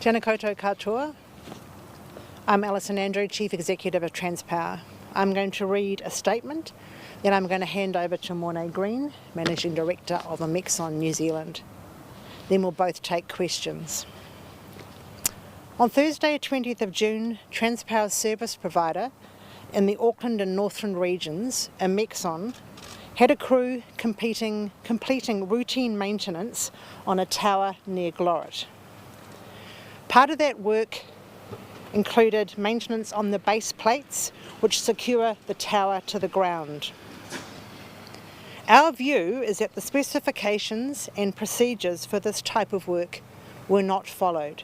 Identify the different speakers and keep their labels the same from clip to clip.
Speaker 1: Tēnā koutou katoa. I'm Alison Andrew, Chief Executive of Transpower. I'm going to read a statement, then I'm going to hand over to Morné Green, Managing Director of Omexom New Zealand. Then we'll both take questions. On Thursday, 20th of June, Transpower's service provider in the Auckland and Northland regions, Omexom, had a crew completing routine maintenance on a tower near Glorit. Part of that work included maintenance on the base plates which secure the tower to the ground. Our view is that the specifications and procedures for this type of work were not followed.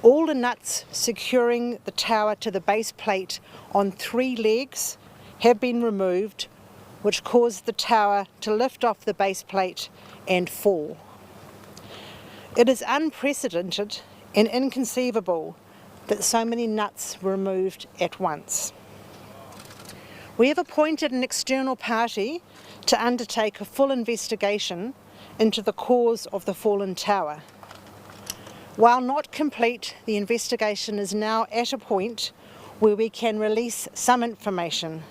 Speaker 1: All the nuts securing the tower to the base plate on 3 legs have been removed, which caused the tower to lift off the base plate and fall. It is unprecedented and inconceivable that so many nuts were removed at once. We have appointed an external party to undertake a full investigation into the cause of the fallen tower. While not complete, the investigation is now at a point where we can release some information,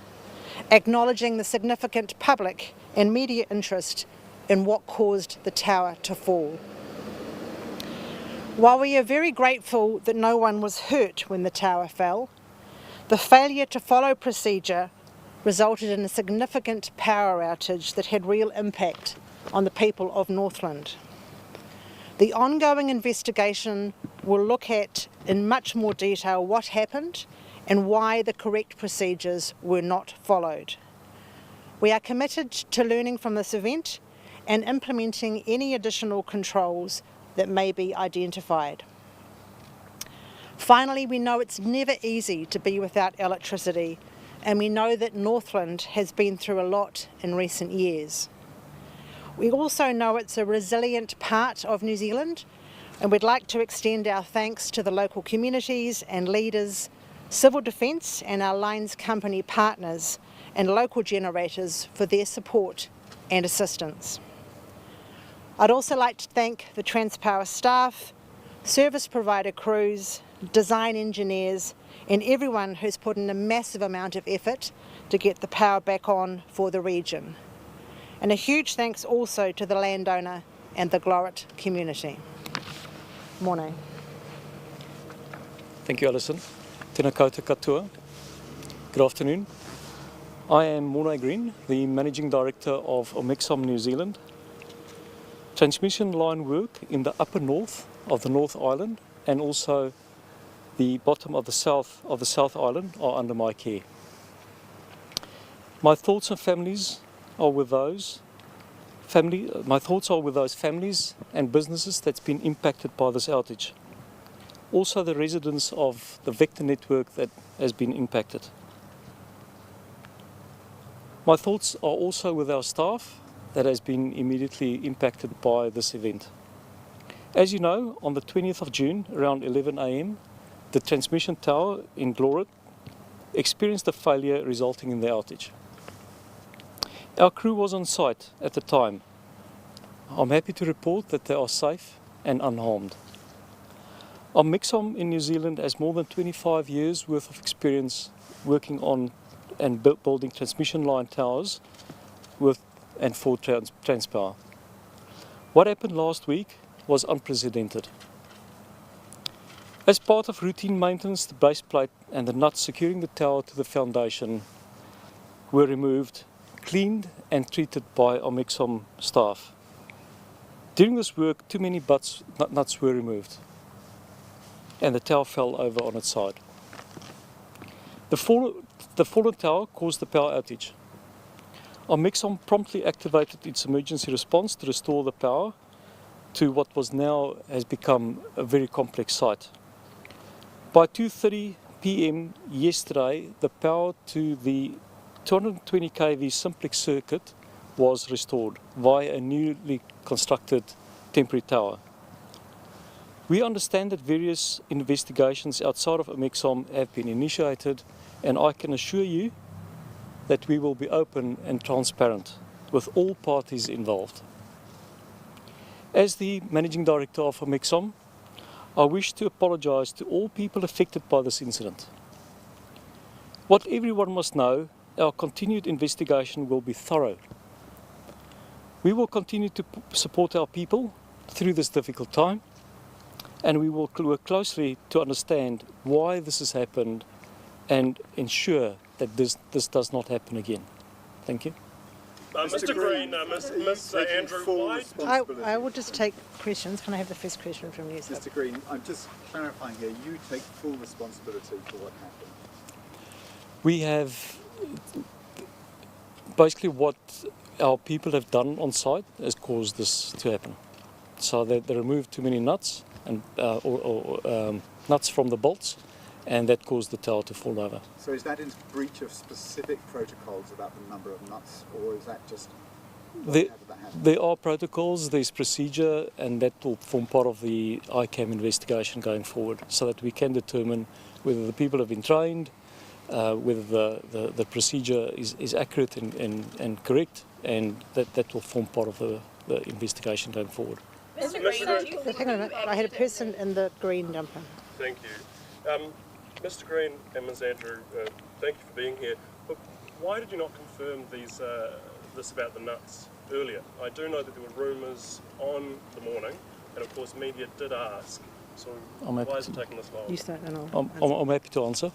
Speaker 1: acknowledging the significant public and media interest in what caused the tower to fall. While we are very grateful that no one was hurt when the tower fell, the failure to follow procedure resulted in a significant power outage that had real impact on the people of Northland. The ongoing investigation will look at in much more detail what happened and why the correct procedures were not followed. We are committed to learning from this event and implementing any additional controls that may be identified. Finally, we know it's never easy to be without electricity, and we know that Northland has been through a lot in recent years. We also know it's a resilient part of New Zealand, and we'd like to extend our thanks to the local communities and leaders, civil defence and our lines company partners and local generators for their support and assistance. I'd also like to thank the Transpower staff, service provider crews, design engineers and everyone who's put in a massive amount of effort to get the power back on for the region. And a huge thanks also to the landowner and the Glorit community. Morning.
Speaker 2: Thank you, Alison. Tēnā koutou katoa. Good afternoon. I am Morné Green, the Managing Director of Omexom New Zealand. Transmission line work in the upper north of the North Island and also the bottom of the South Island are under my care. My thoughts and families are with those families and businesses that's been impacted by this outage. Also the residents of the Vector network that has been impacted. My thoughts are also with our staff that has been immediately impacted by this event. As you know, on the 20th of June, around 11 AM, the transmission tower in Glorit experienced a failure resulting in the outage. Our crew was on site at the time. I'm happy to report that they are safe and unharmed. Omexom in New Zealand has more than 25 years worth of experience working on and building transmission line towers with and for Transpower. What happened last week was unprecedented. As part of routine maintenance, the base plate and the nuts securing the tower to the foundation were removed, cleaned and treated by Omexom staff. During this work, too many nuts were removed and the tower fell over on its side. The fallen tower caused the power outage. Omexom promptly activated its emergency response to restore the power to what has become a very complex site. By 2:30 PM yesterday, the power to the 220 kV simplex circuit was restored via a newly constructed temporary tower. We understand that various investigations outside of Omexom have been initiated, and I can assure you that we will be open and transparent with all parties involved. As the Managing Director of Omexom, I wish to apologise to all people affected by this incident. What everyone must know, our continued investigation will be thorough. We will continue to support our people through this difficult time, and we will work closely to understand why this has happened and ensure that this does not happen again. Thank you.
Speaker 3: Mr. Green, Ms. Andrew, why?
Speaker 1: I will just take questions. Can I have the first question from you, sir?
Speaker 4: Mr. Green, I'm just clarifying here, you take full responsibility for what happened.
Speaker 2: We have basically what our people have done on site has caused this to happen. So they removed too many nuts and nuts from the bolts, and that caused the tower to fall over.
Speaker 4: So is that in breach of specific protocols about the number of nuts, or is that just how did that happen?
Speaker 2: There are protocols, there's procedure, and that will form part of the ICAM investigation going forward, so that we can determine whether the people have been trained, whether the procedure is accurate and correct, and that will form part of the investigation going forward.
Speaker 3: Mr. Green,
Speaker 1: Hang on a minute. I had a person in the green jumper.
Speaker 3: thank you. Mr. Green and Ms. Andrew, thank you for being here. But why did you not confirm this about the nuts earlier? I do know that there were rumours on the morning, and of course media did ask. So why is it taking this long?
Speaker 1: You start and I'll
Speaker 2: I'm happy to answer.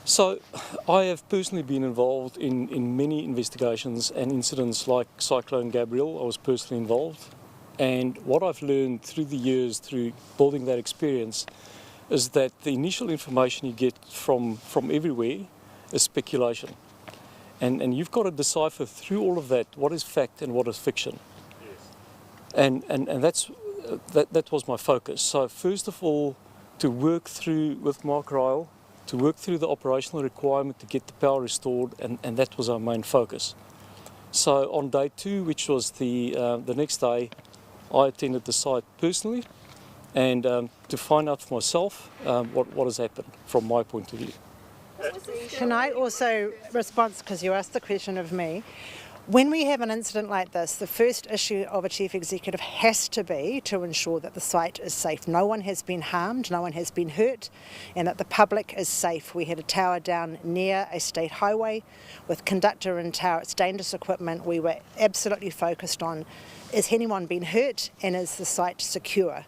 Speaker 2: So I have personally been involved in many investigations and incidents like Cyclone Gabrielle. I was personally involved, and what I've learned through the years, through building that experience, is that the initial information you get from everywhere is speculation, and you've got to decipher through all of that what is fact and what is fiction.
Speaker 3: Yes.
Speaker 2: And that was my focus. So first of all, to work through with Mark Ryle, to work through the operational requirement to get the power restored, and that was our main focus. So on day 2, which was the next day, I attended the site personally, and to find out for myself what has happened from my point of view.
Speaker 1: Can I also respond, because you asked the question of me? When we have an incident like this, the first issue of a chief executive has to be to ensure that the site is safe. No one has been harmed, no one has been hurt, and that the public is safe. We had a tower down near a state highway with conductor and tower. It's dangerous equipment. We were absolutely focused on, is anyone been hurt and is the site secure?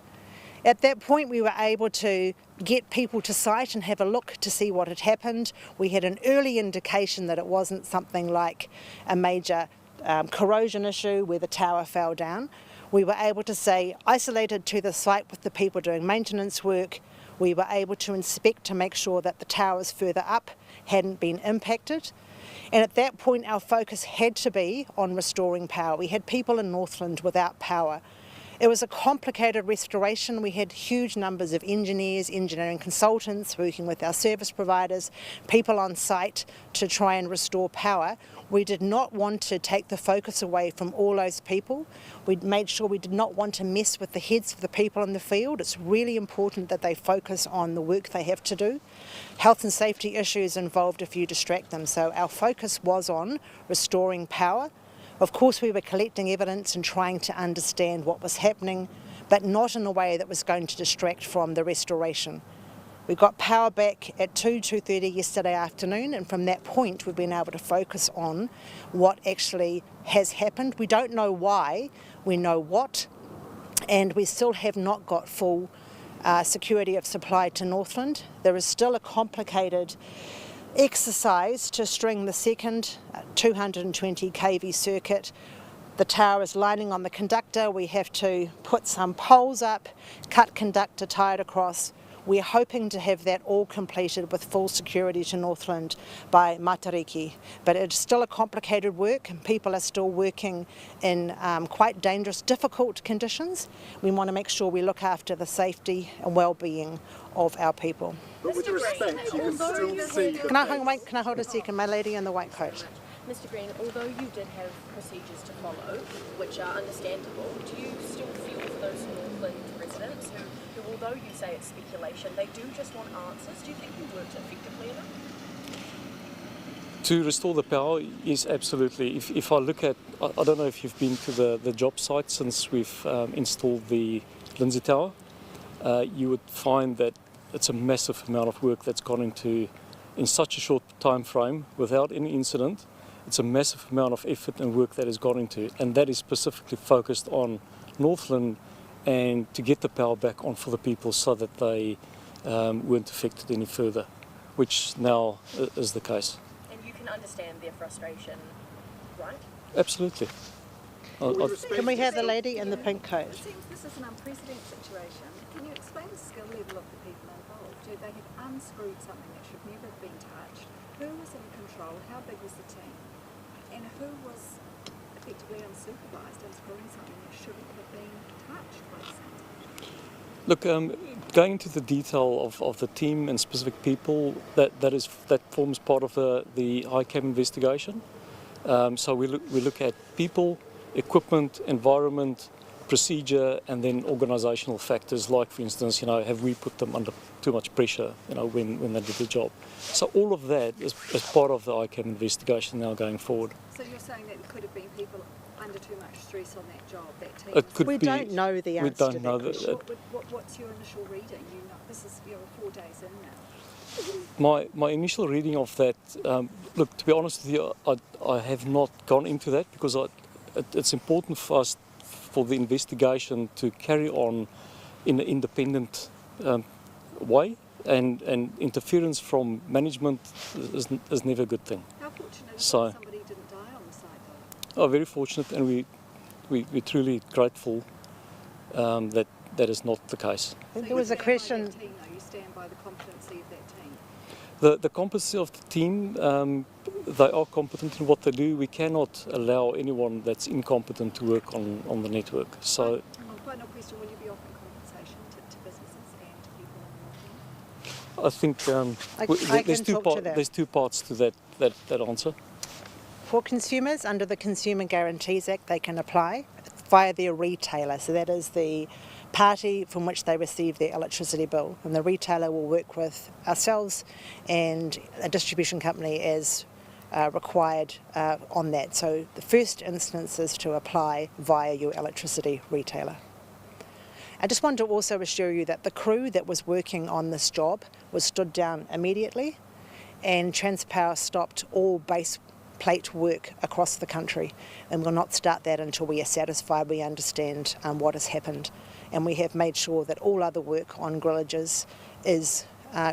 Speaker 1: At that point, we were able to get people to site and have a look to see what had happened. We had an early indication that it wasn't something like a major corrosion issue where the tower fell down. We were able to say, isolated to the site with the people doing maintenance work, we were able to inspect to make sure that the towers further up hadn't been impacted. And at that point, our focus had to be on restoring power. We had people in Northland without power. It was a complicated restoration. We had huge numbers of engineers, engineering consultants working with our service providers, people on site to try and restore power. We did not want to take the focus away from all those people. We made sure we did not want to mess with the heads of the people in the field. It's really important that they focus on the work they have to do. Health and safety issues involved if you distract them. So our focus was on restoring power. Of course, we were collecting evidence and trying to understand what was happening, but not in a way that was going to distract from the restoration. We got power back at 2:30 yesterday afternoon, and from that point we've been able to focus on what actually has happened. We don't know why, we know what, and we still have not got full security of supply to Northland. There is still a complicated exercise to string the second 220 kV circuit. The tower is lining on the conductor. We have to put some poles up, cut conductor, tie it across. We're hoping to have that all completed with full security to Northland by Matariki. But it's still a complicated work, and people are still working in quite dangerous, difficult conditions. We want to make sure we look after the safety and well-being of our people.
Speaker 4: But with respect, you can still see the
Speaker 1: Can I hold a second? My lady in the white coat.
Speaker 5: Mr. Green, although you did have procedures to follow, which are understandable, do you still feel for those Northland residents who, although you say it's speculation, they do just want answers? Do you think you worked effectively enough?
Speaker 2: To restore the power, yes, absolutely. If I look at, I don't know if you've been to the job site since we've installed the Lindsay Tower. you would find that it's a massive amount of work that's gone into in such a short time frame without any incident. It's a massive amount of effort and work that has gone into, and that is specifically focused on Northland and to get the power back on for the people so that they weren't affected any further, which now is the case.
Speaker 5: And you can understand their frustration, right?
Speaker 2: Absolutely.
Speaker 1: Can we have the lady in the pink coat?
Speaker 6: It seems this is an unprecedented situation. Can you explain the skill level of the people involved? Do they have unscrewed something that should never have been touched? Who was in control? How big was the team? And who was effectively unsupervised unscrewing something that shouldn't have been touched by the same?
Speaker 2: Look, going into the detail of the team and specific people, that forms part of the ICAM investigation. So we look at people, equipment, environment, procedure, and then organisational factors like, for instance, have we put them under too much pressure, when they did the job. So all of that is part of the ICAM investigation now going forward.
Speaker 6: So you're saying that there could have been people under too much stress on that job, that team?
Speaker 2: It could
Speaker 1: We
Speaker 2: be,
Speaker 1: don't know the answer
Speaker 2: we don't
Speaker 1: to
Speaker 2: know
Speaker 1: that question.
Speaker 6: What's your initial reading? This is 4 days in now.
Speaker 2: My initial reading of that, look, to be honest with you, I have not gone into that because it's important for us, for the investigation to carry on in an independent way, and interference from management is never a good thing.
Speaker 6: How fortunate is
Speaker 2: So-
Speaker 6: that somebody didn't die on the site though?
Speaker 2: Oh, very fortunate, and we're truly grateful that is not the case.
Speaker 1: There was a question.
Speaker 6: You stand by that team, though. You stand by the competency of that team.
Speaker 2: The competency of the team, they are competent in what they do. We cannot allow anyone that's incompetent to work on the network. So,
Speaker 6: Final question, will you be offering compensation to businesses and to people in Northland?
Speaker 2: I think
Speaker 1: I
Speaker 2: there's
Speaker 1: can
Speaker 2: two
Speaker 1: talk to that.
Speaker 2: there's two parts to that answer.
Speaker 1: For consumers, under the Consumer Guarantees Act, they can apply via their retailer. So that is the party from which they receive their electricity bill. And the retailer will work with ourselves and a distribution company as required on that. So the first instance is to apply via your electricity retailer. I just want to also assure you that the crew that was working on this job was stood down immediately, and Transpower stopped all base plate work across the country, and will not start that until we are satisfied we understand what has happened. And we have made sure that all other work on grillages is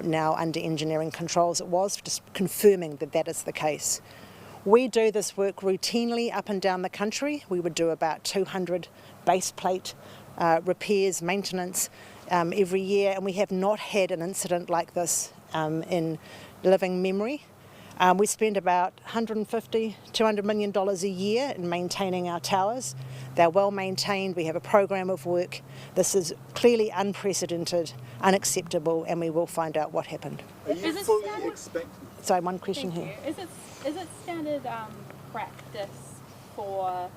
Speaker 1: now under engineering controls. It was just confirming that that is the case. We do this work routinely up and down the country. We would do about 200 base plate repairs, maintenance every year, and we have not had an incident like this in living memory. We spend about $150, $200 million a year in maintaining our towers. They're well maintained, we have a program of work. This is clearly unprecedented, unacceptable, and we will find out what happened.
Speaker 4: Are you
Speaker 7: Is it
Speaker 4: fully
Speaker 7: standard?
Speaker 4: expecting?
Speaker 1: So one question
Speaker 7: Thank
Speaker 1: here.
Speaker 7: you. Is it standard practice for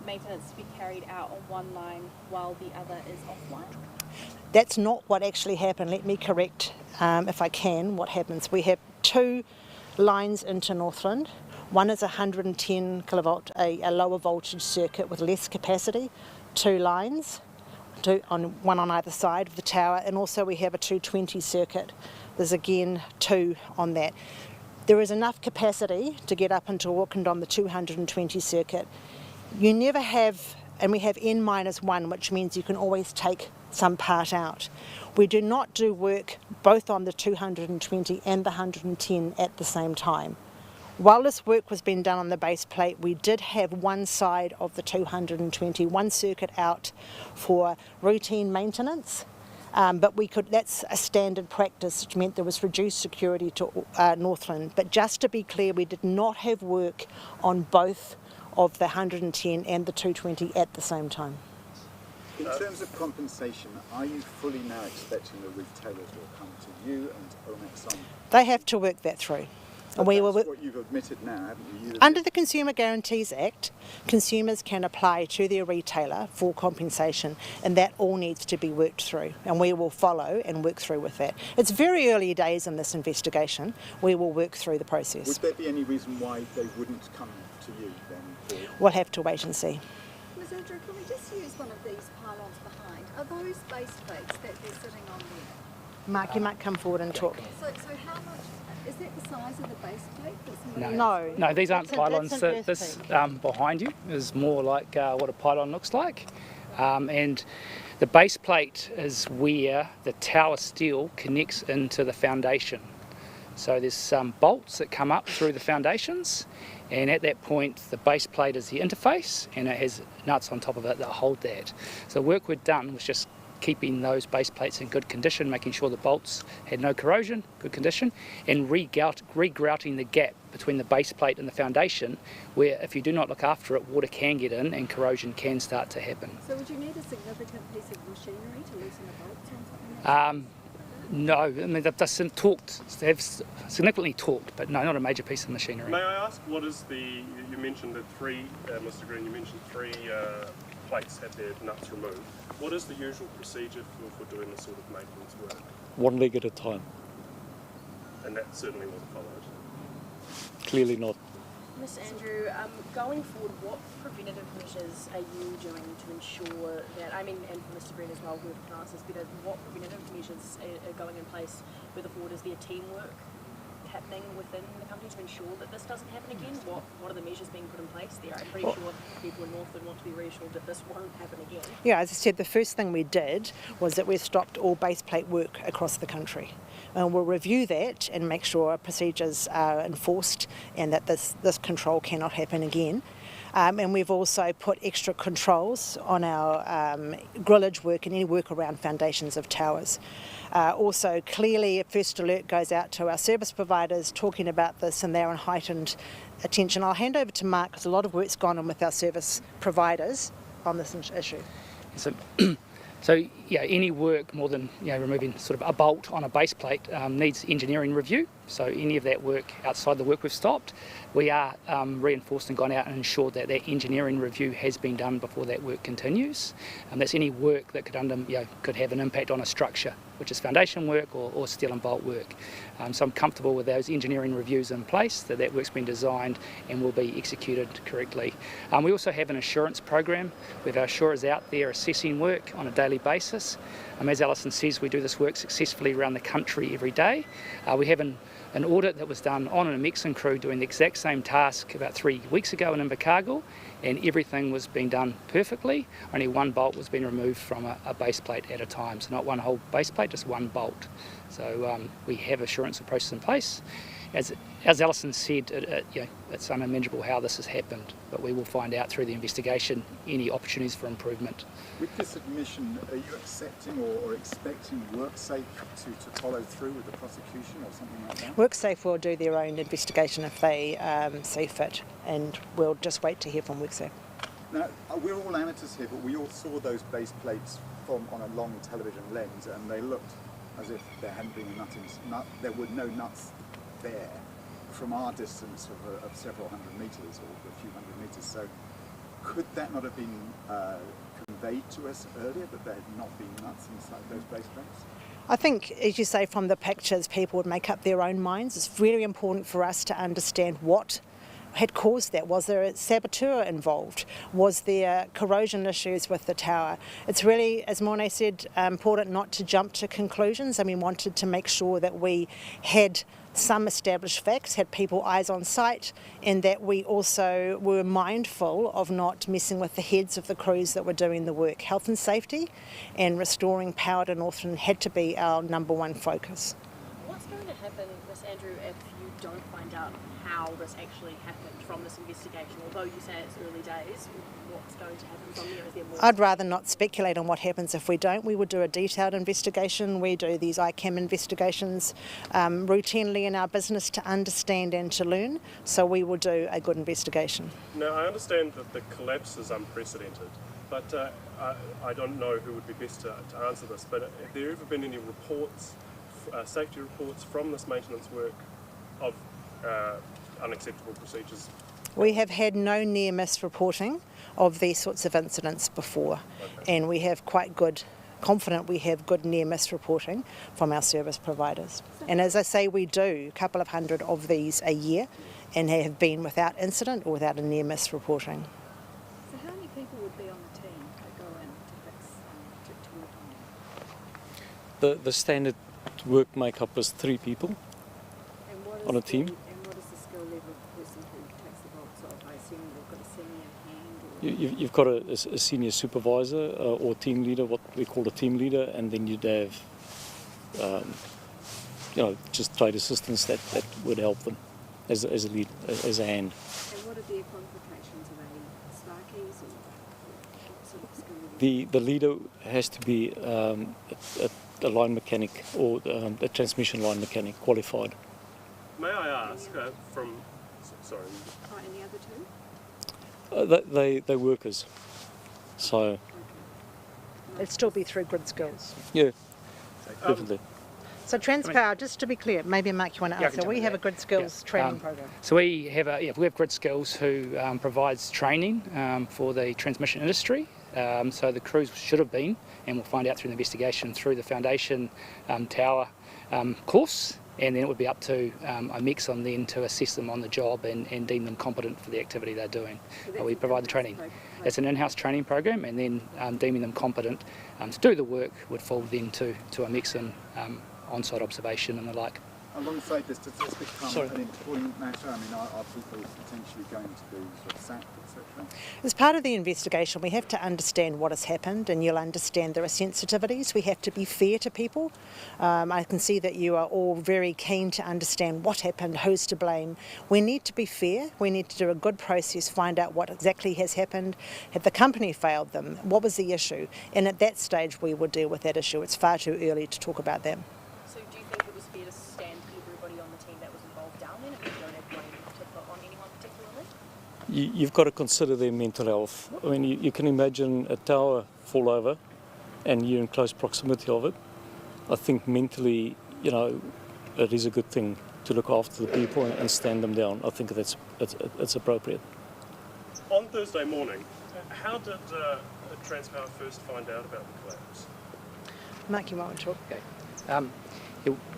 Speaker 7: maintenance to be carried out on one line while the other is offline?
Speaker 1: That's not what actually happened. Let me correct, if I can, what happens. We have two lines into Northland. One is 110 kilovolt, a lower voltage circuit with less capacity. Two lines, one on either side of the tower, and also we have a 220 circuit. There's again two on that. There is enough capacity to get up into Auckland on the 220 circuit. You never have, and we have N-1, which means you can always take some part out. We do not do work both on the 220 and the 110 at the same time. While this work was being done on the base plate, we did have one side of the 220, one circuit out for routine maintenance, but that's a standard practice, which meant there was reduced security to Northland. But just to be clear, we did not have work on both of the 110 and the 220 at the same time.
Speaker 4: In terms of compensation, are you fully now expecting the retailers will come to you and Omex on?
Speaker 1: They have to work that through.
Speaker 4: But
Speaker 1: We
Speaker 4: that's
Speaker 1: will,
Speaker 4: what you've admitted now, haven't you?
Speaker 1: under the Consumer Guarantees Act, consumers can apply to their retailer for compensation, and that all needs to be worked through, and we will follow and work through with that. It's very early days in this investigation. We will work through the process.
Speaker 4: Would there be any reason why they wouldn't come to you then?
Speaker 1: We'll have to wait and see.
Speaker 6: Was Ms Andrew, can we just use one of these pylons behind? Are those base plates that they're sitting on there?
Speaker 1: Mark, you might come forward and talk.
Speaker 6: So how much, is that the size of the base plate? That's
Speaker 1: No.
Speaker 8: No, these aren't
Speaker 1: That's
Speaker 8: pylons.
Speaker 1: that's an
Speaker 8: This
Speaker 1: earth
Speaker 8: behind you is more like what a pylon looks like. And the base plate is where the tower steel connects into the foundation. So there's some bolts that come up through the foundations, and at that point the base plate is the interface, and it has nuts on top of it that hold that. So the work we'd done was just keeping those base plates in good condition, making sure the bolts had no corrosion, good condition, and regrouting the gap between the base plate and the foundation, where if you do not look after it, water can get in and corrosion can start to happen.
Speaker 6: So would you need a significant piece of machinery to loosen the bolts on something like that?
Speaker 8: No, I mean they've significantly torqued, but no, not a major piece of machinery.
Speaker 3: May I ask, what is you mentioned that Mr. Green, you mentioned three plates had their nuts removed. What is the usual procedure for doing this sort of maintenance work?
Speaker 2: One leg at a time.
Speaker 3: And that certainly wasn't followed.
Speaker 2: Clearly not.
Speaker 5: Miss Andrew, going forward, what preventative measures are you doing to ensure that, and for Mr. Green as well, who can answer this better, what preventative measures are going in place further forward? Is there teamwork happening within the company to ensure that this doesn't happen again? What are the measures being put in place there? I'm pretty sure people in Northland want to be reassured that this won't happen again.
Speaker 1: Yeah, as I said, the first thing we did was that we stopped all base plate work across the country. And we'll review that and make sure procedures are enforced and that this control cannot happen again. And we've also put extra controls on our grillage work and any work around foundations of towers. Also, clearly, a first alert goes out to our service providers talking about this, and they're on heightened attention. I'll hand over to Mark because a lot of work's gone on with our service providers on this issue.
Speaker 8: So yeah, any work more than removing sort of a bolt on a base plate needs engineering review. So any of that work outside the work we've stopped, we are reinforced and gone out and ensured that that engineering review has been done before that work continues. That's any work that could have an impact on a structure, which is foundation work or steel and bolt work. So I'm comfortable with those engineering reviews in place, that work's been designed and will be executed correctly. We also have an assurance program. We have our assurers out there assessing work on a daily basis. As Alison says, we do this work successfully around the country every day. We have an audit that was done on an Mexan crew doing the exact same task about 3 weeks ago in Invercargill, and everything was being done perfectly. Only one bolt was being removed from a base plate at a time, so not one whole base plate, just one bolt. So we have assurance and process in place. As Alison said, it's unimaginable how this has happened, but we will find out through the investigation any opportunities for improvement.
Speaker 4: With this admission, are you accepting or expecting WorkSafe to follow through with the prosecution or something like that?
Speaker 1: WorkSafe will do their own investigation if they see fit, and we'll just wait to hear from WorkSafe.
Speaker 4: Now, we're all amateurs here, but we all saw those base plates on a long television lens, and they looked as if there hadn't been there were no nuts there from our distance of several hundred metres or a few hundred metres. So could that not have been conveyed to us earlier, that there had not been nuts inside those base plates?
Speaker 1: I think, as you say, from the pictures, people would make up their own minds. It's really important for us to understand what had caused that. Was there a saboteur involved? Was there corrosion issues with the tower? It's really, as Morne said, important not to jump to conclusions, and we wanted to make sure that we had some established facts, had people eyes on site, and that we also were mindful of not messing with the heads of the crews that were doing the work. Health and safety and restoring power to Northland had to be our number one focus.
Speaker 5: What's going to happen, Miss Andrew, if you don't find out how this actually happened from this investigation? Although you say it's early days, what's going to happen from there? Is there more?
Speaker 1: I'd rather not speculate on what happens if we don't. We would do a detailed investigation. We do these ICAM investigations routinely in our business to understand and to learn, so we will do a good investigation.
Speaker 3: Now, I understand that the collapse is unprecedented, but I don't know who would be best to answer this, but have there ever been any reports, safety reports from this maintenance work of unacceptable procedures?
Speaker 1: We have had no near-miss reporting of these sorts of incidents before, and we have confident we have good near-miss reporting from our service providers. And as I say, we do a couple of hundred of these a year and have been without incident or without a near-miss reporting.
Speaker 6: So how many people would be on the team that go in to fix, to work on that?
Speaker 2: The standard work makeup is 3 people
Speaker 6: And what is
Speaker 2: on a team.
Speaker 6: And what is the skill level of the person who takes the bolts off? I assume they've got a senior hand or...
Speaker 2: You've got a senior supervisor or team leader, what we call a team leader, and then you'd have just trade assistants that would help them as a lead, as a hand.
Speaker 6: And what are their qualifications? Are they sparkies or what sort of skill level?
Speaker 2: The leader has to be a line mechanic or a transmission line mechanic, qualified.
Speaker 3: May I ask, sorry,
Speaker 6: Oh, and the other two?
Speaker 2: They're workers. So,
Speaker 1: It'd still be through grid skills.
Speaker 2: yeah, definitely.
Speaker 1: So Transpower, just to be clear, maybe Mark, you want to
Speaker 8: Yeah, I
Speaker 1: answer.
Speaker 8: can
Speaker 1: We
Speaker 8: jump
Speaker 1: have
Speaker 8: in
Speaker 1: a grid skills training program.
Speaker 8: So we have Grid Skills who provides training for the transmission industry. So the crews should have been, and we'll find out through the investigation, through the foundation tower course, and then it would be up to Omexom then to assess them on the job and deem them competent for the activity they're doing.
Speaker 6: So
Speaker 8: We
Speaker 6: that's
Speaker 8: provide the
Speaker 6: an
Speaker 8: training.
Speaker 6: in-house
Speaker 8: It's an in-house training program, and then deeming them competent to do the work would fall then to Omexom on-site observation and the like.
Speaker 4: Alongside this, does this become
Speaker 2: Sorry.
Speaker 4: an employment matter? I mean, are people potentially going to be sort of sacked, etc.?
Speaker 1: As part of the investigation, we have to understand what has happened, and you'll understand there are sensitivities. We have to be fair to people. I can see that you are all very keen to understand what happened, who's to blame. We need to be fair. We need to do a good process, find out what exactly has happened. Had the company failed them? What was the issue? And at that stage, we would deal with that issue. It's far too early to talk about that.
Speaker 5: So do you think it was fair to stand everybody on the team that was involved down then if you don't have blame to put on anyone particularly?
Speaker 2: You've got to consider their mental health. I mean, you can imagine a tower fall over and you're in close proximity of it. I think mentally, it is a good thing to look after the people and stand them down. I think it's appropriate.
Speaker 3: On Thursday morning, how did Transpower first find out about the collapse?
Speaker 1: Mark, you might want to talk.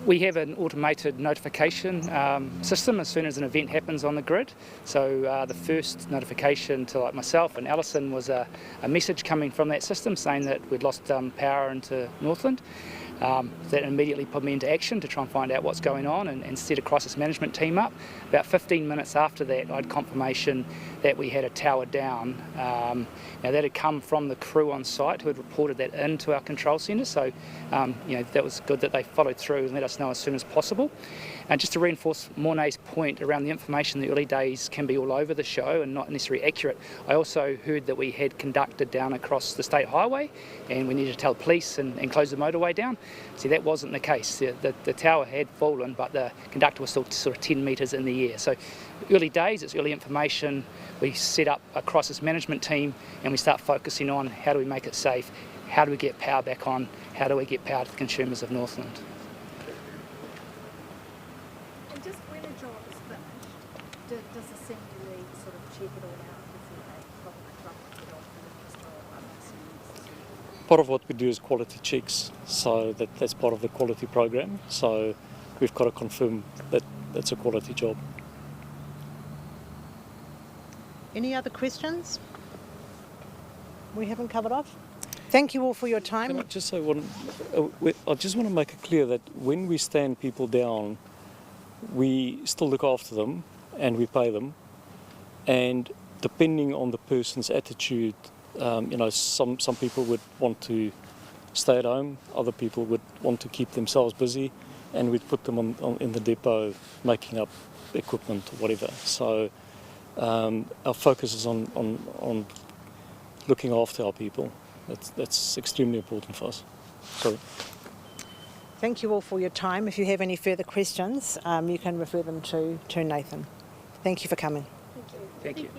Speaker 8: We have an automated notification system as soon as an event happens on the grid. So the first notification to myself and Alison was a message coming from that system saying that we'd lost power into Northland. That immediately put me into action to try and find out what's going on and set a crisis management team up. About 15 minutes after that, I had confirmation that we had a tower down. Now that had come from the crew on site who had reported that into our control centre, so that was good that they followed through and let us know as soon as possible. And just to reinforce Mornay's point around the information in the early days can be all over the show and not necessarily accurate, I also heard that we had conducted down across the state highway and we needed to tell police and close the motorway down. See, that wasn't the case. The tower had fallen, but the conductor was still sort of 10 metres in the air. So early days, it's early information. We set up a crisis management team and we start focusing on how do we make it safe, how do we get power back on, how do we get power to the consumers of Northland.
Speaker 6: And just when a job is finished, does the senior lead sort of check it all out before they probably drop it off and register all that?
Speaker 2: Part of what we do is quality checks, so that's part of the quality program. So we've got to confirm that that's a quality job.
Speaker 1: Any other questions we haven't covered off? Thank you all for your time.
Speaker 2: Can I just say one? I just want to make it clear that when we stand people down, we still look after them and we pay them. And depending on the person's attitude, some people would want to stay at home, other people would want to keep themselves busy, and we'd put them in the depot making up equipment or whatever. So our focus is on looking after our people. That's extremely important for us. Sorry.
Speaker 1: Thank you all for your time. If you have any further questions, you can refer them to Nathan. Thank you for coming.
Speaker 8: Thank you.